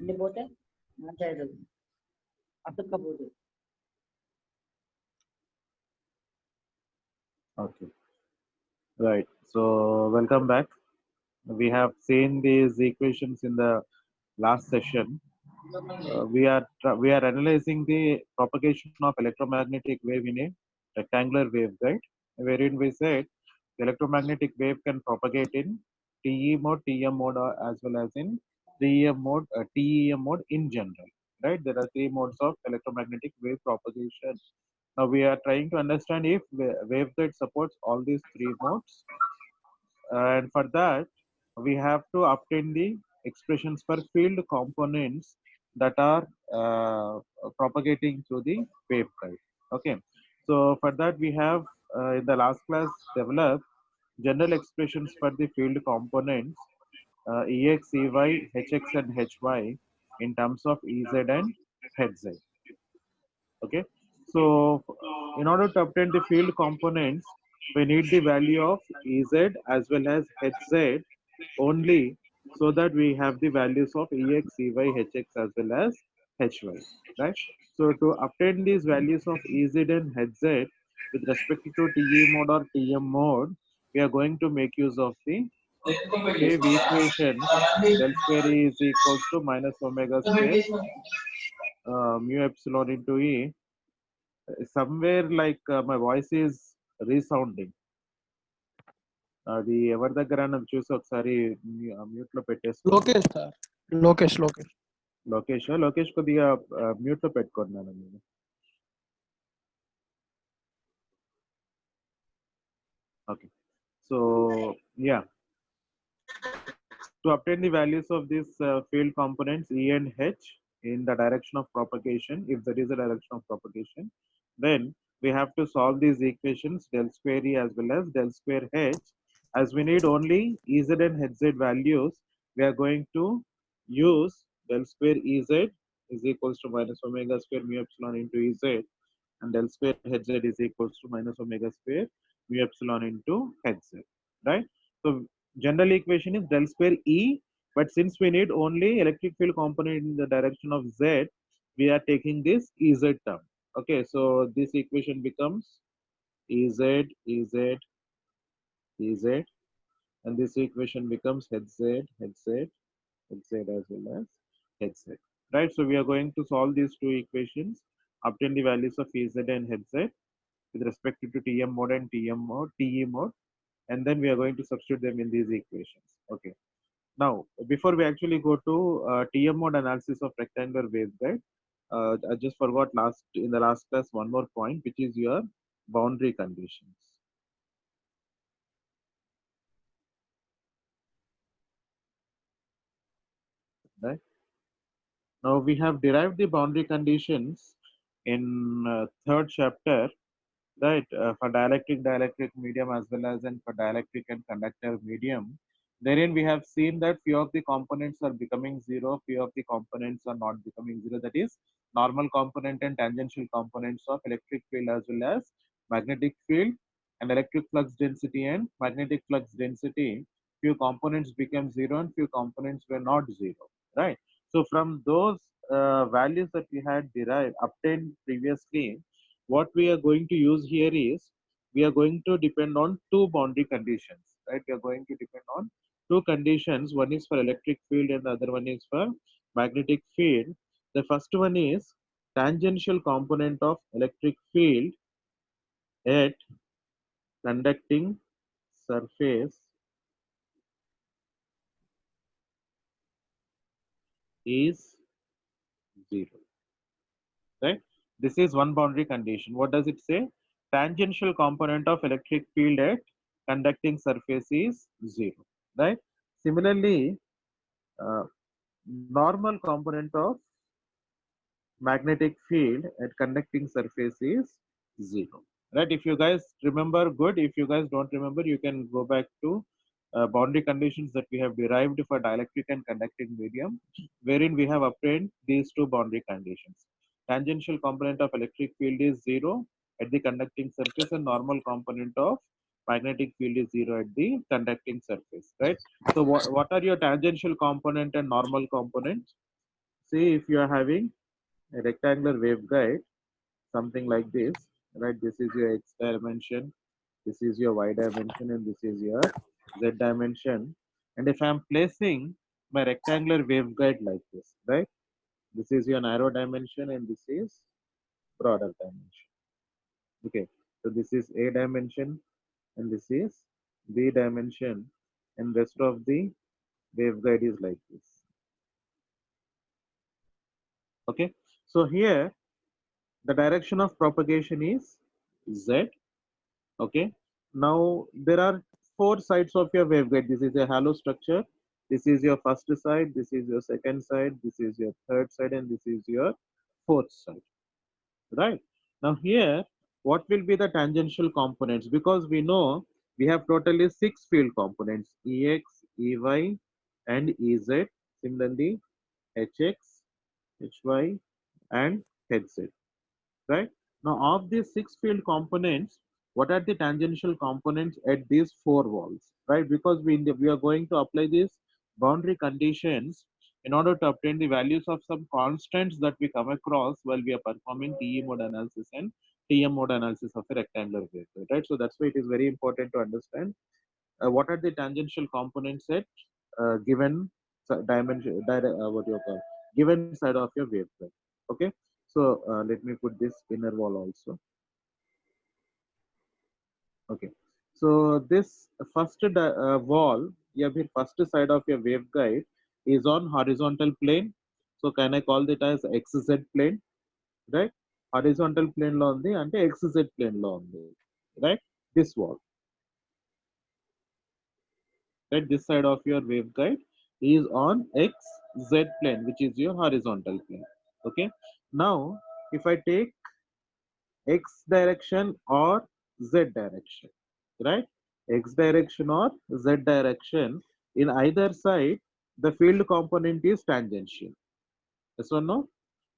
ಇಲ್ಲಿ పోతే మంచిగా అవుతుంది అతుక్కపోతుంది. Okay, right. So welcome back. We have seen these equations in the last session. We are analyzing the propagation of electromagnetic wave in a rectangular waveguide, wherein we said the electromagnetic wave can propagate in TE mode, TM mode, as well as in TEM mode, TEM mode in general. Right? There are three modes of electromagnetic wave propagation. Now we are trying to understand if waveguide supports all these three modes, and for that we have to obtain the expressions for field components that are propagating through the waveguide. Okay, so for that we have in the last class developed general expressions for the field components Ex, Ey, Hx and Hy in terms of Ez and Hz. Okay, so in order to obtain the field components we need the value of Ez as well as Hz only, so that we have the values of Ex, Ey, Hx as well as Hy, right? So to obtain these values of Ez and Hz with respect to TE mode or TM mode, we are going to make use of the wave equations. Del square E is equals to minus omega square mu epsilon into E. Somewhere like my voice is resounding. అది ఎవరి దగ్గర చూసి ఒకసారి mute లో పెట్టేసుకోండి. Lokesh sir, Lokesh Lokesh కొద్దిగా mute లో పెట్టుకున్నాను నేను. Okay, so yeah, to obtain the values of these field components E and H in the direction of propagation, if there is a direction of propagation, then we have to solve these equations del square E as well as del square H. As we need only Ez and Hz values, we are going to use del square Ez is equals to minus omega square mu epsilon into Ez, and del square Hz is equals to minus omega square mu epsilon into Hz, right? So general equation is del square E, but since we need only electric field component in the direction of Z, we are taking this Ez term. Okay, so this equation becomes Ez, Ez, Ez, and this equation becomes Hz, Hz, Hz as well as Hz, right? So we are going to solve these two equations, obtain the values of Ez and Hz with respect to TM mode and TM mode, TE mode, and then we are going to substitute them in these equations. Okay. Now, before we actually go to TM mode analysis of rectangular waveguide, I just forgot in the last class one more point, which is your boundary conditions. Right. Now we have derived the boundary conditions in third chapter, right? For dielectric medium as well as in for dielectric and conductor medium. Therein we have seen that few of the components are becoming zero, few of the components are not becoming zero. That is normal component and tangential components of electric field as well as magnetic field and electric flux density and magnetic flux density. Few components became zero and few components were not zero, right? So from those values that we had obtained previously, what we are going to use here is we are going to depend on two boundary conditions, right? We are going to depend on two conditions. One is for electric field and the other one is for magnetic field. The first one is tangential component of electric field at conducting surface is zero, right? This is one boundary condition. What does it say? Tangential component of electric field at conducting surface is zero, right? Similarly, uh, normal component of magnetic field at conducting surface is zero, right? If you guys remember, good. If you guys don't remember, you can go back to boundary conditions that we have derived for dielectric and conducting medium, wherein we have obtained these two boundary conditions. Tangential component of electric field is zero at the conducting surface and normal component of magnetic field is zero at the conducting surface, right? So what are your tangential component and normal components? See, if you are having a rectangular waveguide, something like this, right? This is your x dimension, this is your y dimension, and this is your z dimension. And if I'm placing my rectangular waveguide like this, right? This is your narrow dimension, and this is broader dimension. Okay, so this is a dimension, and this is b dimension, and rest of the waveguide is like this. Okay, so here the direction of propagation is z. Okay, now there are four sides of your waveguide. This is a hollow structure, this is your first side, this is your second side, this is your third side, and this is your fourth side, right? Now here, what will be the tangential components? Because we know we have totally six field components: ex, ey, and ez. Similarly, hx, hy, and hz, right? Now, of these six field components, what are the tangential components at these four walls, right? Because we are going to apply these boundary conditions in order to obtain the values of some constants that we come across while we are performing TE mode analysis and TM mode analysis of a rectangular waveguide, right? So that's why it is very important to understand what are the tangential components at given dimension, what you call, given side of your waveguide. Okay, so let me put this inner wall also. Okay, so this first wall, yeah, the first side of your waveguide is on horizontal plane. So can I call it as XZ plane, right? Horizontal plane lo undi ante XZ plane lo undi, right? This wall, right? This side of your waveguide is on XZ plane, which is your horizontal plane. Okay, now if I take x direction or z direction, right? X direction or z direction, in either side the field component is tangential. Yes or no?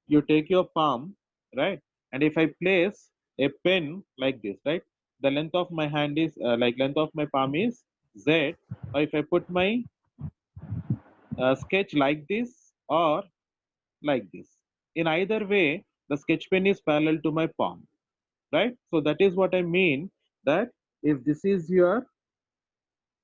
You take your palm, right? And if I place a pen like this, right? The length of my hand is like length of my palm is z. Or if I put my sketch like this or like this, in either way the sketch pen is parallel to my palm, right? So that is what I mean, that if this is your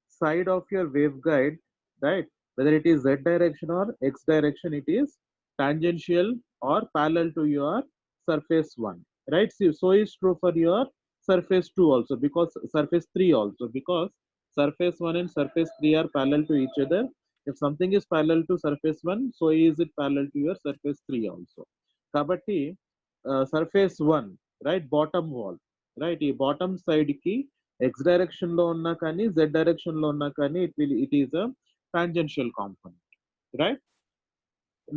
side of your waveguide, right, whether it is z direction or x direction, it is tangential or parallel to your surface 1, right? So is true for your surface 2 also, because surface 3 also, because surface 1 and surface 3 are parallel to each other. If something is parallel to surface 1, so is it parallel to your surface 3 also. Kabatti surface 1, right, bottom wall, right, ఈ bottom side ki x direction లో ఉన్నా కానీ z direction లో ఉన్నా కానీ it is a tangential component, right?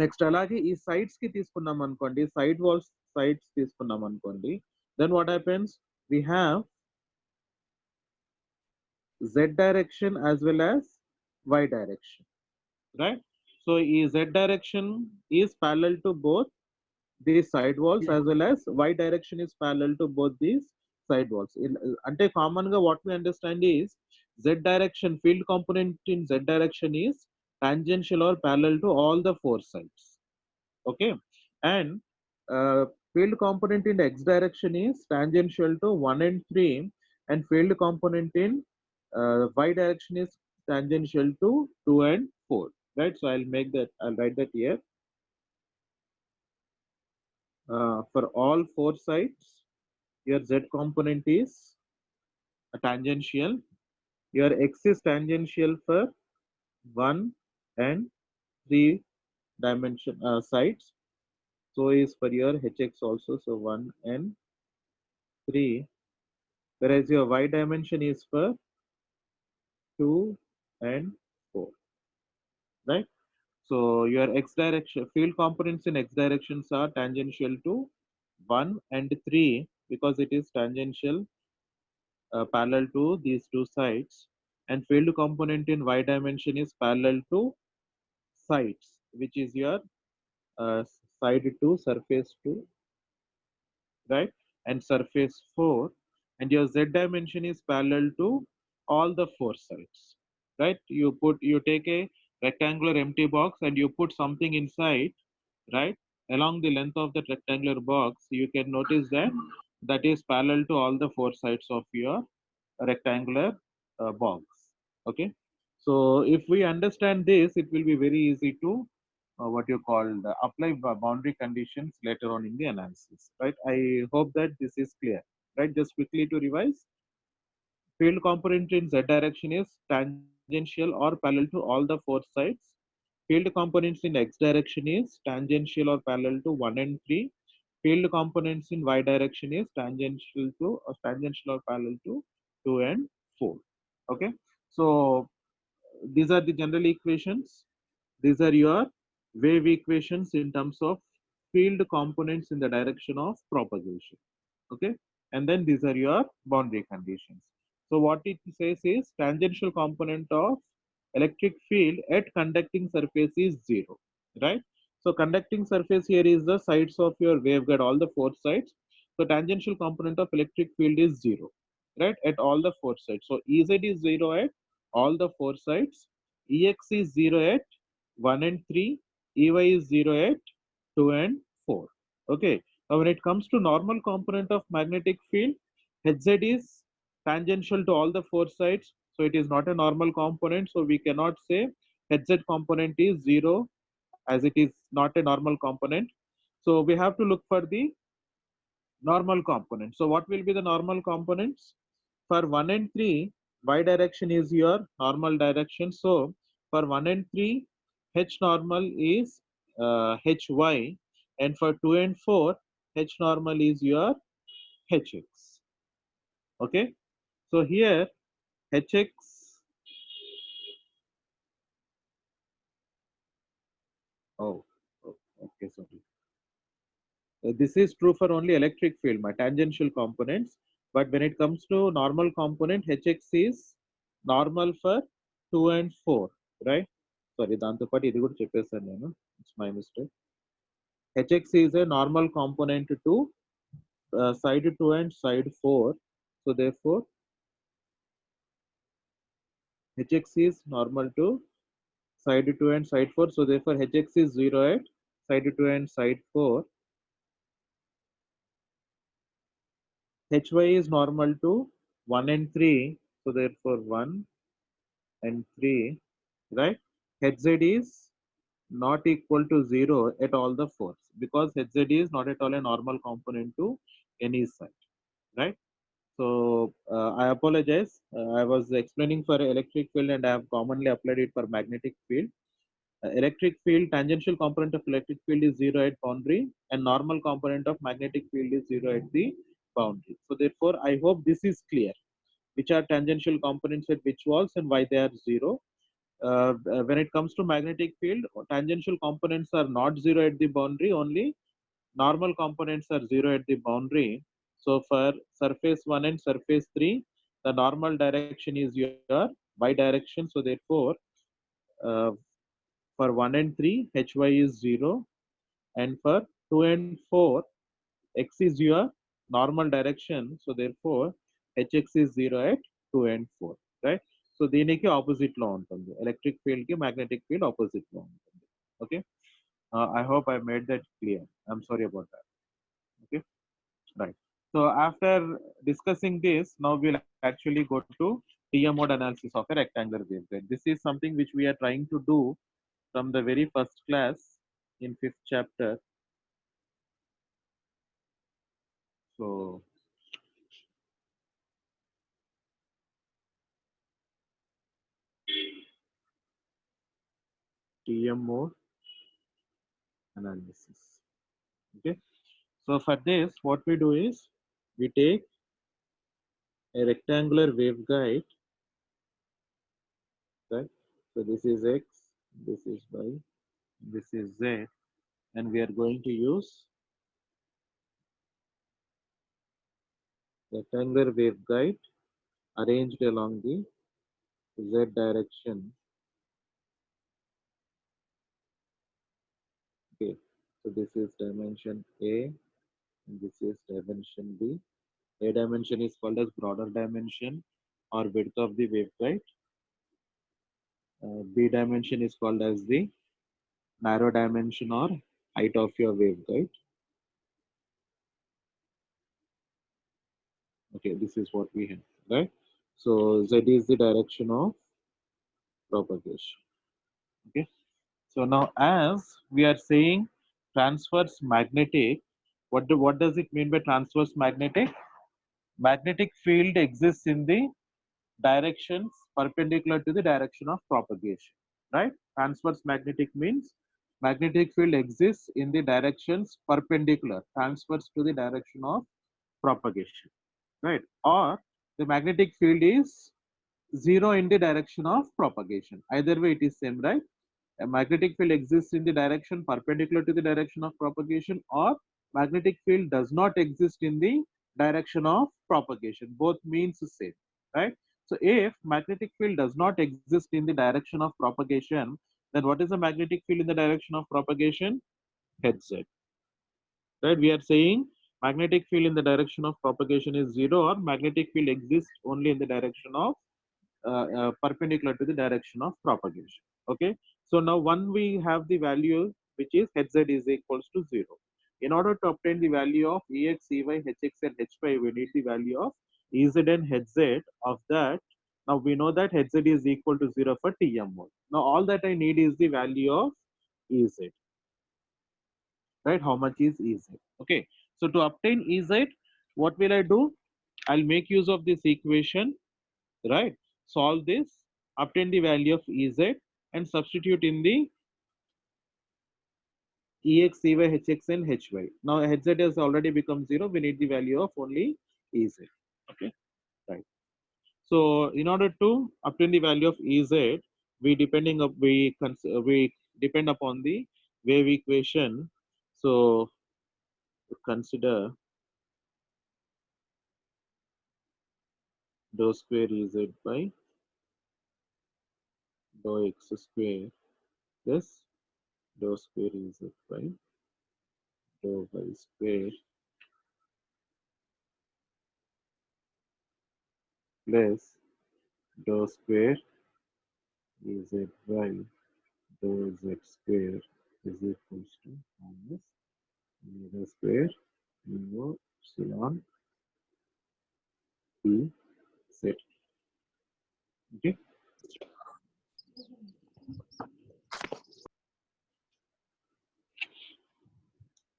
Next అలాగే ఈ sides కి తీసుకున్నాం అనుకోండి, సైడ్ వాల్స్ సైడ్స్ తీసుకున్నాం అనుకోండి, then what happens, we have z direction as well as y direction, right? So ఈ z direction is parallel to both these side walls as well as y direction is parallel to both these side walls. Ante common ga what we understand is z direction field component in z direction is tangential or parallel to all the four sides. Okay, and uh, field component in x direction is tangential to 1 and 3, and field component in y direction is tangential to 2 and 4, right? So I'll write that here. For all four sides, your z component is tangential. Your x is tangential for 1 and 3 dimension sides. So is for your hx also. So 1 and 3. Whereas your y dimension is for 2 and 4. Right? So your x direction field components in x directions are tangential to 1 and 3 because it is tangential parallel to these two sides, and field component in y dimension is parallel to sides, which is your side 2, surface 2, right, and surface 4, and your z dimension is parallel to all the four sides, right? You take a rectangular empty box and you put something inside, right? Along the length of the rectangular box, you can notice that that is parallel to all the four sides of your rectangular box. Okay. So if we understand this, it will be very easy to what you call apply boundary conditions later on in the analysis, right? I hope that this is clear, right? Just quickly to revise, field component in z direction is tangential or parallel to all the four sides. Field components in x direction is tangential or parallel to 1 and 3. Field components in y direction is tangential or parallel to 2 and 4. Okay. So these are the general equations. These are your wave equations in terms of field components in the direction of propagation. Okay. And then these are your boundary conditions. So what it says is tangential component of electric field at conducting surface is 0, right? So conducting surface here is the sides of your waveguide, all the four sides. So tangential component of electric field is 0, right? At all the four sides. So Ez is 0 at all the four sides. Ex is 0 at 1 and 3. Ey is 0 at 2 and 4. Okay. Now when it comes to normal component of magnetic field, Hz is tangential to all the four sides. So it is not a normal component. So we cannot say Hz component is 0 as it is not a normal component. So we have to look for the normal component. So what will be the normal components? For 1 and 3, y direction is your normal direction. So for 1 and 3, h normal is hy, and for 2 and 4, h normal is your hx. Okay. So here hx, oh, okay, sorry. This is true for only electric field, my tangential components. But when it comes to normal component, hx is normal for 2 and 4, right? Sorry, దాంతో పాటు ఇది కూడా చెప్పేసాను నేను. It's my mistake. hx is a normal component to side 2 and side 4. So therefore, hx is normal to side 2 and side 4. So therefore, hx is 0 at side 2 and side 4. hy is normal to 1 and 3. So therefore, 1 and 3, right? Hz is not equal to 0 at all the fours because Hz is not at all a normal component to any side, right? So I apologize. I was explaining for electric field and I have commonly applied it for magnetic field. Electric field, tangential component of electric field is 0 at boundary and normal component of magnetic field is 0 at the boundary. So therefore, I hope this is clear. Which are tangential components at which walls and why they are 0. When it comes to magnetic field, tangential components are not 0 at the boundary, only normal components are 0 at the boundary. So for surface 1 and surface 3, the normal direction is your y direction. So therefore, uh, for 1 and 3, hy is 0. And for 2 and 4, x is your normal direction. So therefore, hx is 0 at 2 and 4, right? So దీనికి opposite లో ఉంటుంది, electric field కి magnetic field opposite లో ఉంటుంది. Okay. I hope I made that clear. I'm sorry about that. Okay. Right. So after discussing this, now we'll actually go to TM mode analysis of a rectangular waveguide. This is something which we are trying to do from the very first class in 5th chapter. So TM mode analysis. Okay. So for this, what we do is we take a rectangular waveguide, right? So this is x, this is y, this is z, and we are going to use rectangular waveguide arranged along the z direction. Okay, so this is dimension A, and this is dimension B. A dimension is called as broader dimension or width of the waveguide. B dimension is called as the narrow dimension or height of your waveguide. Okay, this is what we have, right? So Z is the direction of propagation. Okay. So now as we are saying transverse magnetic, what does it mean by transverse magnetic? Magnetic field exists in the directions perpendicular to the direction of propagation, right? Transverse magnetic means magnetic field exists in the directions perpendicular, transverse to the direction of propagation, right? Or the magnetic field is zero in the direction of propagation. Either way, it is same, right? A magnetic field exists in the direction perpendicular to the direction of propagation, or magnetic field does not exist in the direction of propagation. Both means the same, right? So if magnetic field does not exist in the direction of propagation, then what is the magnetic field in the direction of propagation? Hz, right? We are saying magnetic field in the direction of propagation is zero, or magnetic field exists only in the direction of perpendicular to the direction of propagation. Okay, so now when we have the value which is Hz is equals to 0. In order to obtain the value of Ex, Ey, Hx and Hy, we need the value of Ez and Hz of that. Now we know that Hz is equal to 0 for Tm mode. Now all that I need is the value of Ez, right? How much is Ez? Okay, so to obtain Ez, what will I do? I'll make use of this equation, right? Solve this, obtain the value of Ez and substitute in the Ex, Ey, Hx and Hy. Now Hz has already become 0. We need the value of only Ez. Okay, right. So in order to obtain the value of Ez, we depend upon the wave equation. So consider dou square Ez by dou x square plus dou square Ez by dou y square plus dou square Ez by dou z square is equals to minus omega square mu epsilon p z. Okay,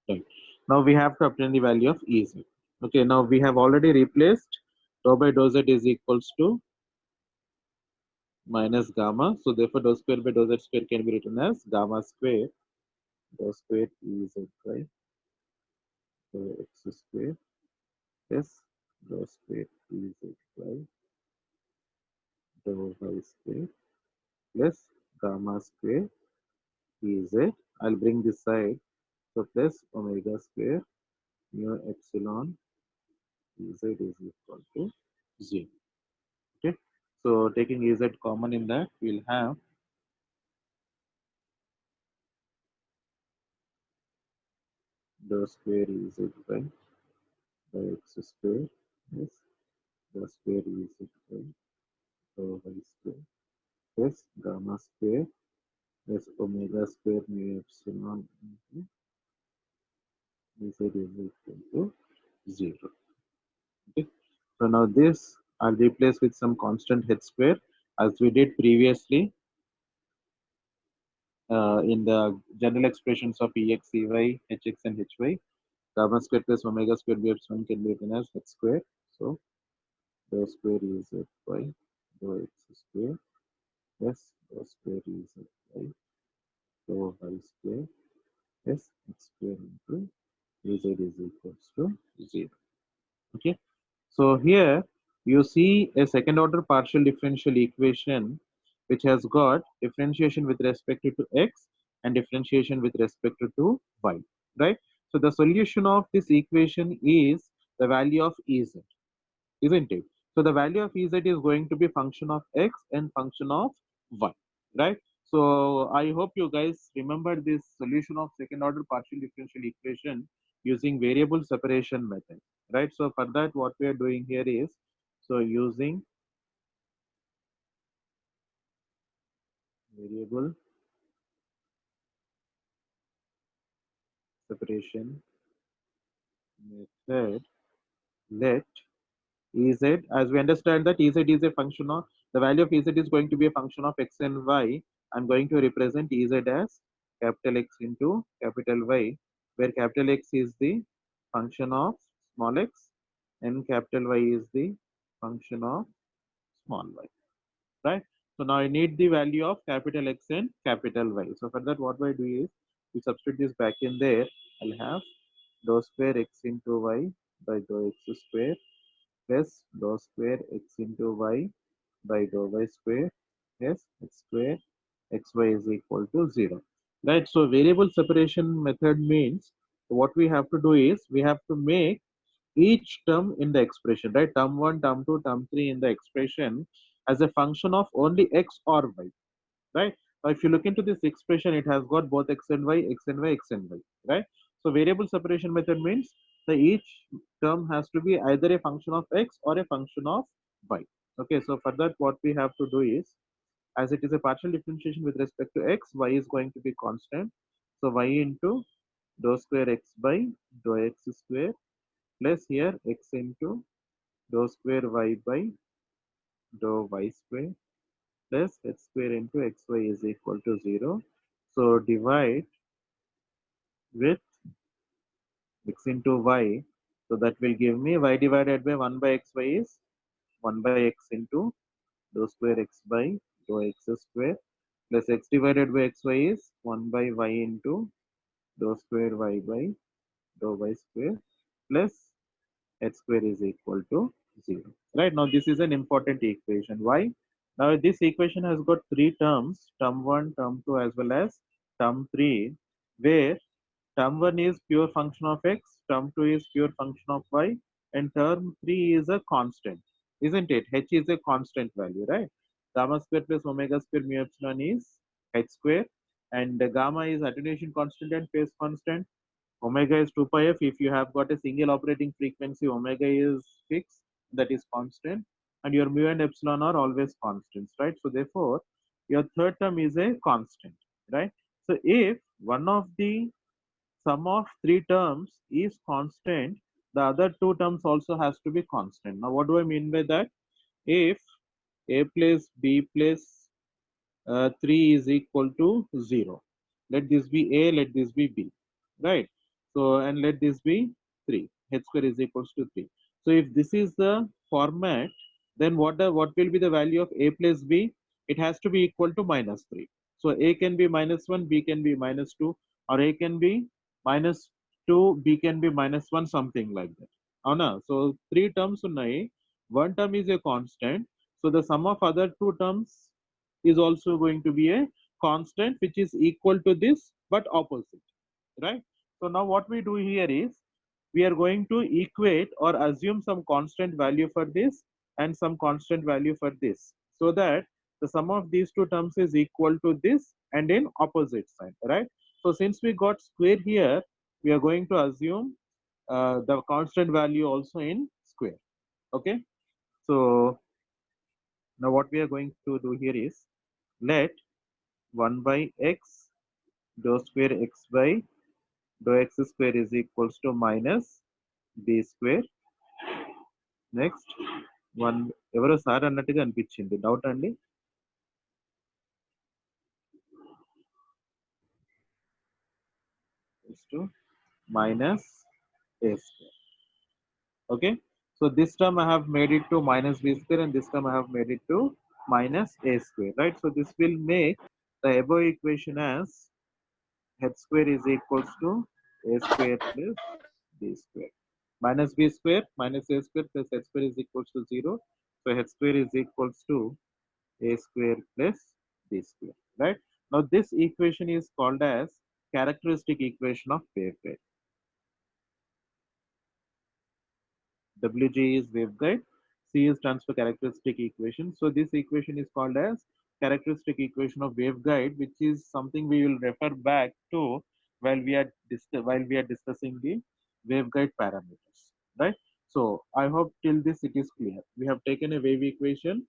right. Now we have to obtain the value of Ez. Okay, now we have already replaced dou by dou z is equals to minus gamma. So therefore dou square by dou z square can be written as gamma square dou square Ez by dou x square plus dou square Ez by dou y square plus gamma square Ez. I'll bring this side. So plus omega square mu epsilon Ez is equal to 0. Okay. So taking Ez common in that, we'll have dou square Ez by dou x square plus dou square Ez by dou y square plus gamma square plus omega square mu epsilon into Ez is equal to 0. Okay. So now this I'll replace with some constant h square as we did previously in the general expressions of Ex, Ey, Hx and Hy. Gamma square plus omega square by epsilon can be written as h square. So dou square is by dou x square plus dou square is by dou y square plus x square into Az is equals to 0. Okay. So here you see a second order partial differential equation which has got differentiation with respect to x and differentiation with respect to y, right? So the solution of this equation is the value of Ez, isn't it? So the value of Ez is going to be function of x and function of y, right? So I hope you guys remember this solution of second order partial differential equation using variable separation method, right? So for that, what we are doing here is, so using variable separation method, let Ez, as we understand that Ez is a function of, the value of Ez is going to be a function of x and y. I'm going to represent Ez as capital X into capital Y, where capital X is the function of small x and capital Y is the function of small y, right? So now I need the value of capital X and capital Y. So for that, what I do is we substitute this back in there. I'll have dou square x into y by dou x square plus dou square x into y by dou y square plus x square xy is equal to 0. Right, so variable separation method means what we have to do is we have to make each term in the expression, right? Term 1, term 2, term 3 in the expression as a function of only x or y, right? Now, if you look into this expression, it has got both x and y, x and y, x and y, right? So variable separation method means the each term has to be either a function of x or a function of y. Okay, so for that, what we have to do is, as it is a partial differentiation with respect to x, y is going to be constant. So y into dou square x by dou x square plus here x into dou square y by dou y square plus x square into xy is equal to 0. So divide with x into y. So that will give me y divided by 1 by xy is 1 by x into dou square x by dou x square plus x divided by xy is 1 by y into dou square y by dou y square plus x square is equal to 0. Right, now this is an important equation. Why? Now this equation has got three terms, term 1, term 2 as well as term 3, where term 1 is pure function of x, term 2 is pure function of y, and term 3 is a constant, isn't it? H is a constant value, right? Gamma square plus omega square mu epsilon is h square, and the gamma is attenuation constant and phase constant. Omega is 2 pi f. If you have got a single operating frequency, omega is fixed, that is constant, and your mu and epsilon are always constants, right? So therefore, your third term is a constant, right? So if one of the sum of three terms is constant, the other two terms also has to be constant. Now, what do I mean by that? If a plus b plus 3 is equal to 0, let this be a, let this be b, right? So, and let this be 3, h square is equals to 3. So, if this is the format, then what will be the value of a plus b? It has to be equal to minus 3. So, a can be minus 1, b can be minus 2, or a can be minus 2, b can be minus 1, something like that. Avuna? So, three terms unnai, one term is a constant. So, the sum of other two terms is also going to be a constant which is equal to this but opposite, right? So now what we do here is we are going to equate or assume some constant value for this and some constant value for this, so that the sum of these two terms is equal to this and in opposite side, right? So since we got square here, we are going to assume the constant value also in square. Okay, so now what we are going to do here is let 1 by x dou square x by dou x square is equals to minus b square. Next one ఎవరో sir అన్నట్టుగా అనిపించింది, doubt అండి? to minus a square. Okay, so this term I have made it to minus b square and this term I have made it to minus a square, right? So this will make the above equation as h square is equals to a square plus b square minus b square minus a square plus h square is equals to 0. So h square is equals to a square plus b square, right? Now this equation is called as characteristic equation of waveguide. WG is waveguide, C is transfer characteristic equation. So this equation is called as characteristic equation of waveguide, which is something we will refer back to while we are discussing the waveguide parameters, right? So I hope till this it is clear. We have taken a wave equation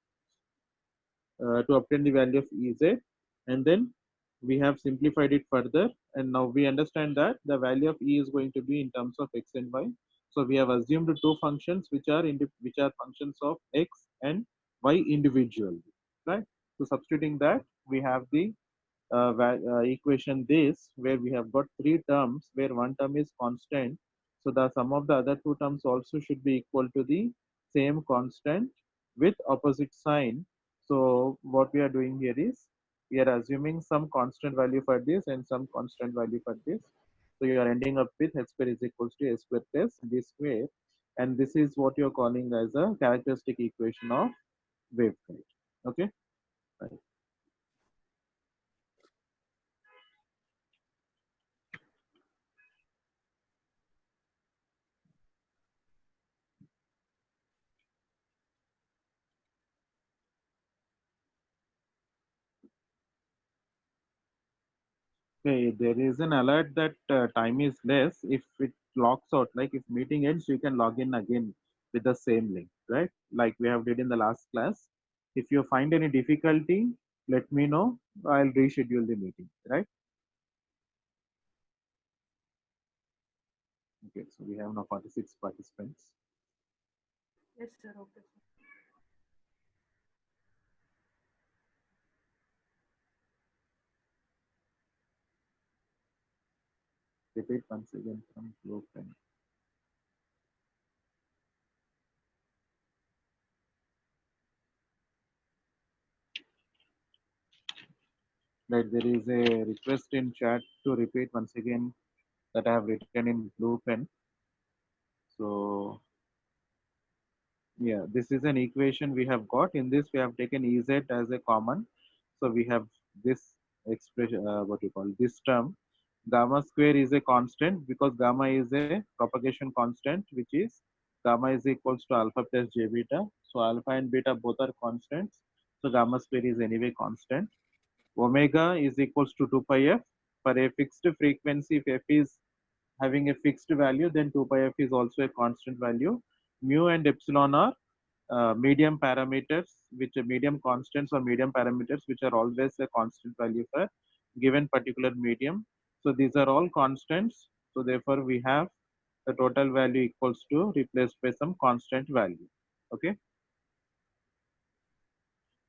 to obtain the value of Ez, and then we have simplified it further, and now we understand that the value of e is going to be in terms of x and y. So we have assumed two functions which are functions of x and y individually, right? So substituting that, we have the equation this, where we have got three terms where one term is constant. So the sum of the other two terms also should be equal to the same constant with opposite sign. So what we are doing here is we are assuming some constant value for this and some constant value for this. So you are ending up with h square is equals to a square plus b square. And this is what you are calling as a characteristic equation of waveguide. Okay. Right. Okay, there is an alert that time is less. If it logs out, like if meeting ends, you can log in again with the same link, right? Like we have did in the last class. If you find any difficulty, let me know. I'll reschedule the meeting, right? Okay, so we have now 46 participants. Yes, sir. Okay, sir. Repeat once again from blueprint. Right, there is a request in chat to repeat once again that I have written in blueprint. So yeah, this is an equation we have got. In this, we have taken Ez as a common. So we have this expression, what you call this term. Gamma square is a constant because gamma is a propagation constant, which is gamma is equals to alpha plus j beta. So alpha and beta both are constants. So gamma square is anyway constant. Omega is equals to 2 pi f. For a fixed frequency, if f is having a fixed value, then 2 pi f is also a constant value. Mu and epsilon are medium parameters, which are medium constants or medium parameters, which are always a constant value for given particular medium. So these are all constants. So therefore, we have the total value equals to replaced by some constant value. Okay.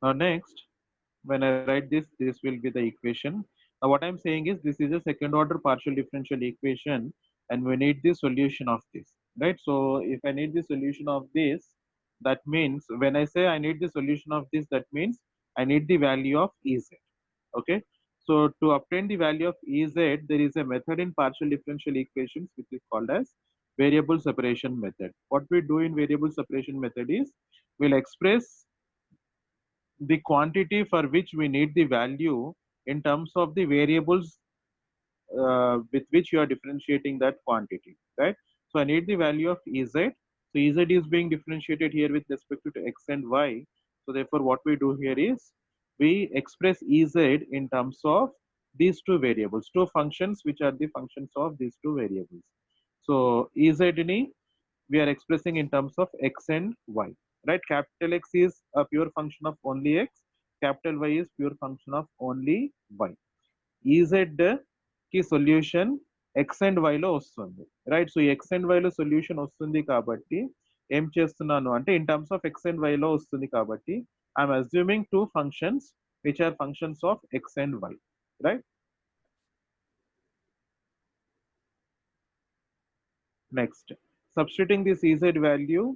Now next, when I write this, this will be the equation. Now what I'm saying is this is a second order partial differential equation, and we need the solution of this, right? So if I need the solution of this, that means when I say I need the solution of this, that means I need the value of Ez. Okay. So to obtain the value of Ez, there is a method in partial differential equations which is called as variable separation method. What we do in variable separation method is we'll express the quantity for which we need the value in terms of the variables with which you are differentiating that quantity, right? So I need the value of Ez. So Ez is being differentiated here with respect to x and y. So therefore, what we do here is we express Ez in terms of these two variables, two functions which are the functions of these two variables. So Ez ni we are expressing in terms of x and y, right? Capital X is a pure function of only x, capital Y is pure function of only y. Ez కి solution x and వైలో వస్తుంది, right? So x and వైలో solution వస్తుంది కాబట్టి ఏం చేస్తున్నాను అంటే in terms of x and వైలో వస్తుంది కాబట్టి I'm assuming two functions which are functions of x and y, right? Next, substituting this Ez value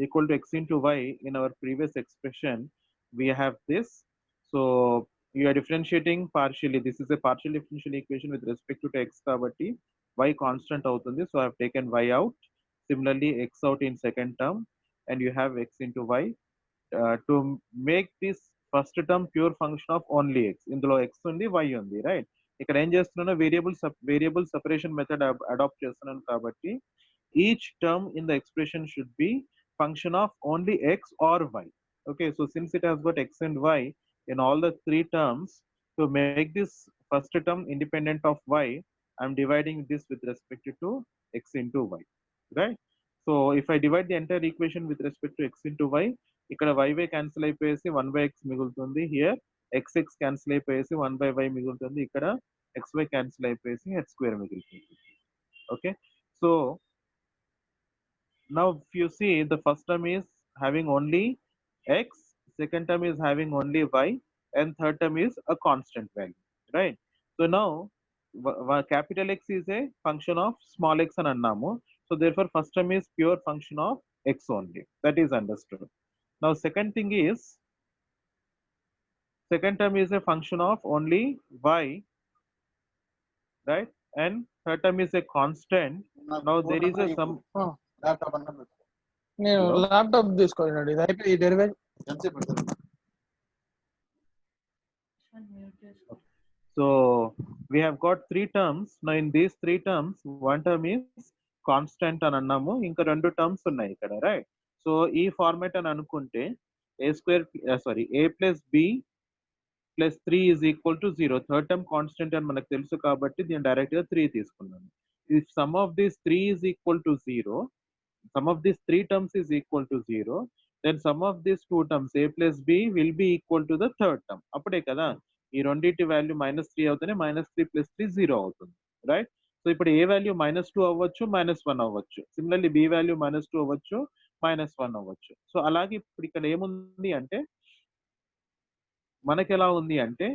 equal to x into y in our previous expression, we have this. So you are differentiating partially. This is a partial differential equation with respect to x kabatti y constant avutundi. So I have taken y out. Similarly, x out in second term, and you have x into y. To make this first term pure function of only x. ఇందులో x ఉంది, y ఉంది, right? ఇక్కడ ఏం చేస్తున్నాను, variable separation method adapt చేస్తున్నాను కాబట్టి each term in the expression should be function of only x or y. Okay, so since it has got x and y in all the three terms, to make this first term independent of y, I'm dividing this with respect to x into y, right? So if I divide the entire equation with respect to x into y, ఇక్కడ y cancel అయిపోయేసి 1 by x మిగులుతుంది. Here X cancel అయిపోయేసి 1/y మిగులుతుంది, ఇక్కడ xy cancel అయిపోయేసి h square మిగులుతుంది. Okay, so now if you see the first term is having only x, second term is having only y, and third term is a constant value, right? So now capital X is a function of small x అని అన్నాము, so therefore first term is pure function of x only, that is understood. Now second thing is, second term is a function of only y, right? And third term is a constant. Now there is a some నేను Hello? Laptop తీసుకోండి, ఇది అయిపోయి ఈ derivation Mute చేసుకో. so we have got three terms. Now in these three terms, one term is constant అని అన్నాము, ఇంకా రెండు టర్మ్స్ ఉన్నాయి ఇక్కడ, రైట్? సో ఈ ఫార్మాట్ అని అనుకుంటే a square sorry a plus b plus 3 is equal to 0. Third term constant అని మనకు తెలుసు కాబట్టి దీన్ని డైరెక్ట్ గా 3 తీసుకున్నాను. If some of this 3 is equal to 0, sum of these three terms is equal to 0, then sum of these two terms a plus b will be equal to the third term. అప్పుడే కదా ఈ రెండింటి value -3 అవుతేనే -3 + 3 0 అవుతుంది, right? So ఇప్పుడు ఏ value -2 అవ్వచ్చు, -1 అవ్వచ్చు, similarly B value -2 అవ్వచ్చు, -1 అవ్వచ్చు. సో అలాగే ఇప్పుడు ఇక్కడ ఏముంది అంటే మనకి ఎలా ఉంది అంటే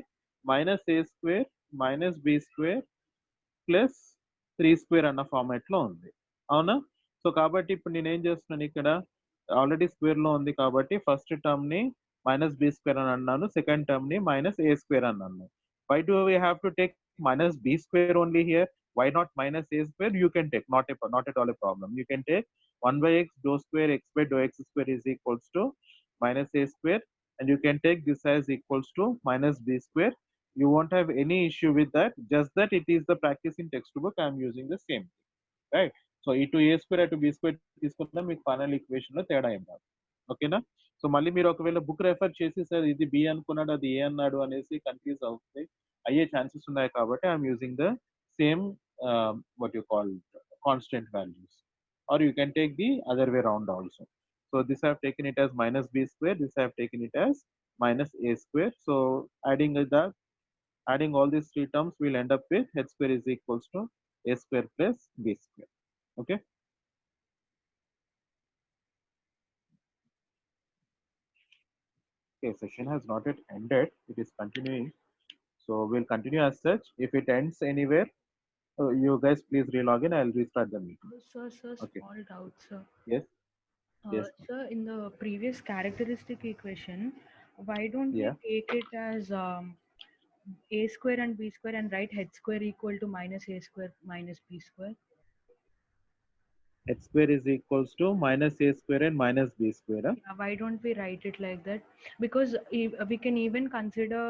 -a² - b² ప్లస్ 3² అన్న ఫార్మాట్ లో ఉంది, అవునా? సో కాబట్టి ఇప్పుడు నేను ఏం చేస్తున్నాను, ఇక్కడ ఆల్రెడీ స్క్వేర్ లో ఉంది కాబట్టి ఫస్ట్ టర్మ్ ని -b² అని అన్నాను, సెకండ్ టర్మ్ ని -a² అని అన్నాను. Why do we have to take -b² only here? Why not -a²? You can take, not at all a problem. You can take 1/x dou² x/dou x² is equals to -a², and you can take this as equals to -b². You won't have any issue with that, just that it is the practice in textbook. I am using the same thing, right? So ఇటు a² అటు b² తీసుకున్నా మీకు final equation లో తేడా ఏం రాదు, ఓకేనా? So మళ్ళీ మీరు ఒకవేళ బుక్ రెఫర్ చేసి సార్ ఇది బి అనుకున్నాడు అది ఏ అన్నాడు అనేసి కన్ఫ్యూజ్ అవుతాయి, అయ్యే ఛాన్సెస్ ఉన్నాయి కాబట్టి I'm using the same what you call constant values, or you can take the other way round also. So this I have taken it as -b², this I have taken it as -a². So adding all these three terms, we'll end up with h² is equals to a² plus b². Okay. Okay, session has not yet ended. It is continuing. So we'll continue as such. If it ends anywhere, you guys please relog in. I'll restart the meeting. Sir, Okay. small doubt, sir. Yes. Yes. Sir, in the previous characteristic equation, why don't Yeah. we take it as a² and b² and write h² equal to -a² minus b²? h² is equals to -a² and -b². Huh? Yeah, why don't we write it like that? Because we can even consider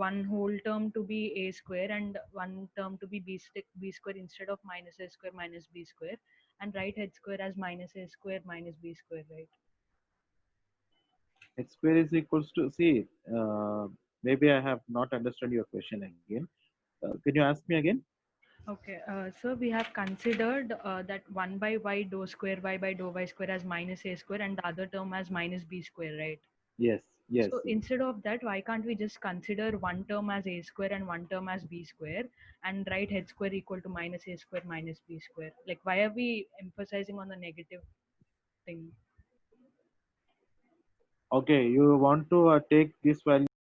one whole term to be a² and one term to be b² instead of -a² minus b², and write h² as -a² minus b², right? h² is equals to, see, maybe I have not understood your question again. Can you ask me again? Okay, so we have considered that 1/y dou² y dou y² as -a² and the other term as -b², right? Yes. Yes. So instead of that, why can't we just consider one term as a² and one term as b² and write h² equal to -a² minus b²? Like, why are we emphasizing on the negative thing? Okay, you want to take this value